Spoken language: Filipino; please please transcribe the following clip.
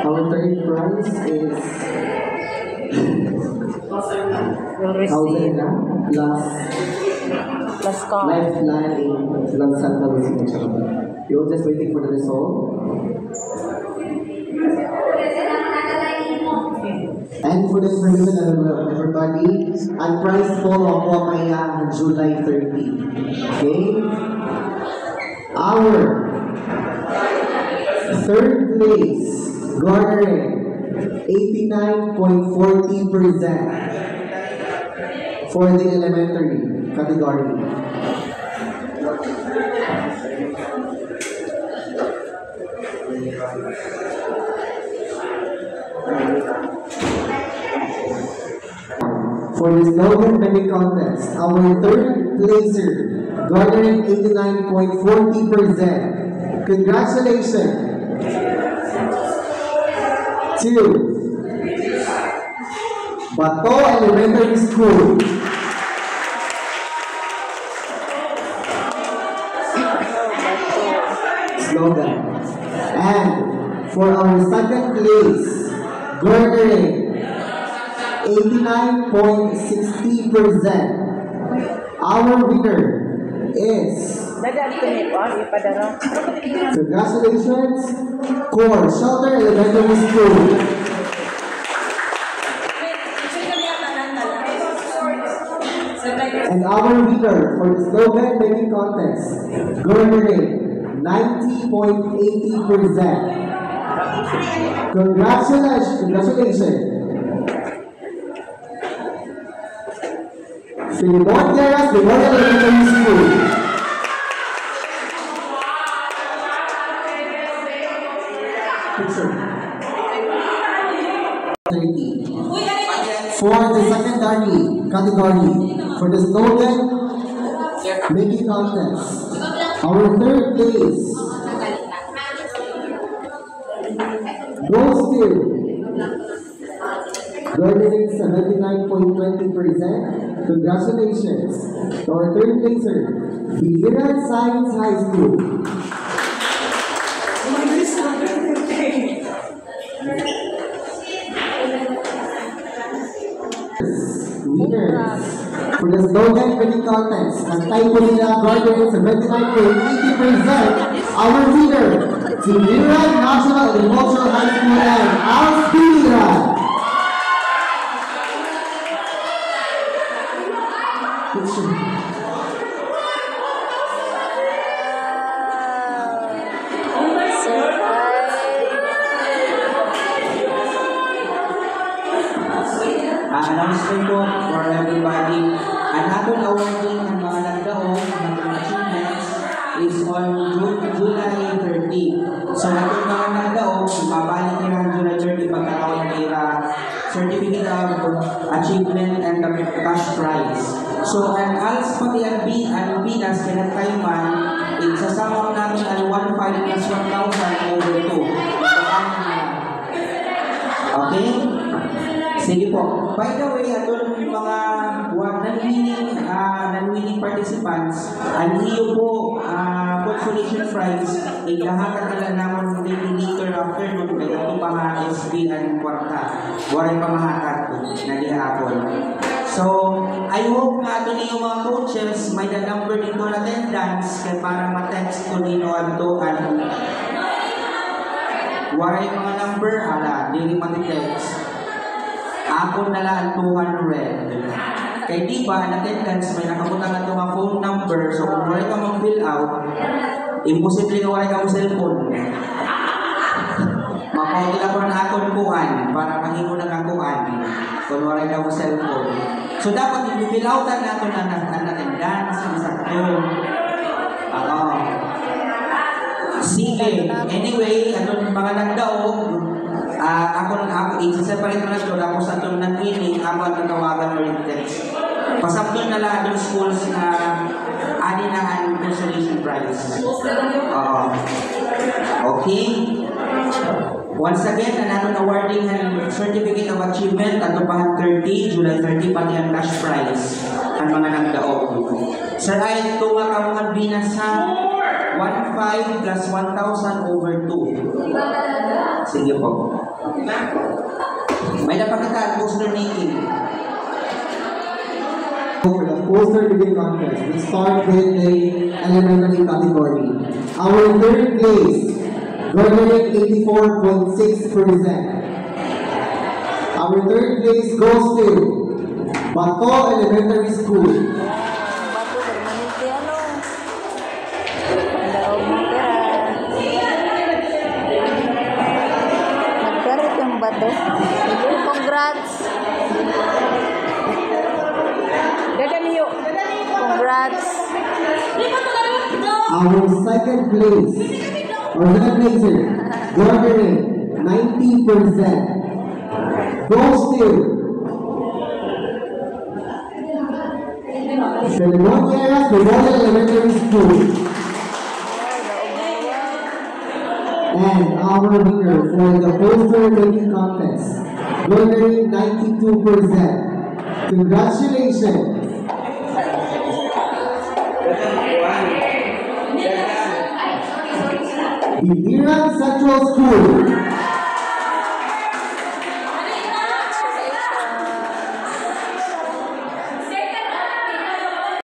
Our third prize is plus Lifeline in Lang Santa Lucia. You're just waiting for the result. And for the information of everybody, ang prize po ako kaya July 30. Okay? Our third place, garnering 89.40% for the elementary category. For the slogan making contest, our third placer, garnering 89.40%. Congratulations to Bato Elementary School. Slogan. And for our second place, garnering 89.60%. Our winner is, congratulations, Core Shelter Elementary School. And our winner for the slogan making contest, garnering 90.80%. Congratulations. Filimon Guerras Memorial Elementary School. Picture. 30. For the secondary category, for the slogan making contest, our third place goes to garnering 79.20%. Congratulations to our third placer, Biliran Science High School. Winners for the slogan making contest, ang typo nila garnering 79.80%. Our winner, Biliran National Agricultural High School and Al's Biliran. Announcement po for everybody. Ang atong awarding ng mga nagdaog ng achievements is on July 30. So atong mga nagdaog, mabalik nila ang July 30 pagkakaroon ng certificate of achievement and the cash prize. So ang ALS pati ang BINAS kinatayman, isasama namin ang 1,500 plus 1,000 over 2. Okay? Sige po. By the way, atong mga non-winning participants, ang iyo po consolation prize, igahakat nila naman later afternoon, may ito pa nga SB and kwarta. Waray pamahakat na dihapon. So, I hope nga ito niyo mga coaches, may the number dito na attendance, kaya para ma-text ko nino ato waray mga number, dili matitext. Ako na lang 200. Kaya di ba, ang attendance, may nakabutang na itong phone number. So, kung wala ka mag-fill out, imposible na wala ka mo cellphone. Mapawagila ko na akong kuhan para mahimo ng akuhan kung wala ka mo cellphone. So, dapat i-fill outan na ito na attendance, isakto. Sige. Anyway, atong mga nagdaog, ako i-separate mo na ito, ako sa itong nag-ining, ako ang natawagan na rin text. Pasabdon na lahat ng schools na aninahan consolation prize. Okay? Once again, ang atong awarding certificate of achievement, atupahan 30, July 30, pati ang cash prize ang mga nagdaog. Sir, ay ito nga kamungan binasa 1,500 plus 1,000 over 2. Sige po. May napakita, poster making. For the poster reading contest, we start with the elementary category. Our third place, garnering 84.6%. Our third place goes to Bato Elementary School. Bato permanente ano. Daog mo pera. Nagkarit yung bato. Sige, congrats. Dadaliyo. Congrats. Our second place, or second placer, garnering 90%, goes to Ceremonieras Memorial Elementary School. And our winner for the poster making contest, garnering 92%. Congratulations! Biliran Central School.